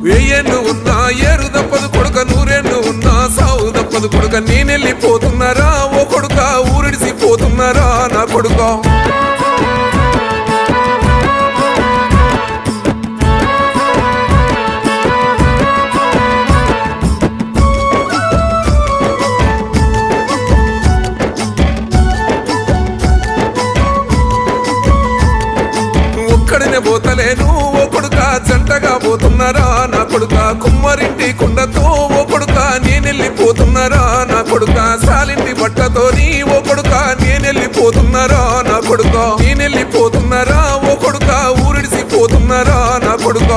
వెయ్యేళ్ళు ఉన్నా ఏరు తప్పదు కొడుక, నూరేళ్ళు ఉన్నా సావు తప్పదు కొడుక. నేనెళ్ళిపోతున్నారా ఓ కొడుక, ఊరిడిసిపోతున్నారా నా కొడుక. ఒక్కడినే పోతలేను ఓ కొడుక, జంటగా పోతున్నారా నా కొడుక. కుమ్మరింటి కుండతో ఓ కొడుక, నేనెళ్ళిపోతున్నారా నా కొడుక. సాలింటి బట్టతోని ఓ కొడుక, నేనెళ్ళిపోతున్నారా నా కొడుక. నేనెళ్ళిపోతున్నారా ఓ కొడుక, ఊరిడిసిపోతున్నారా నా కొడుక.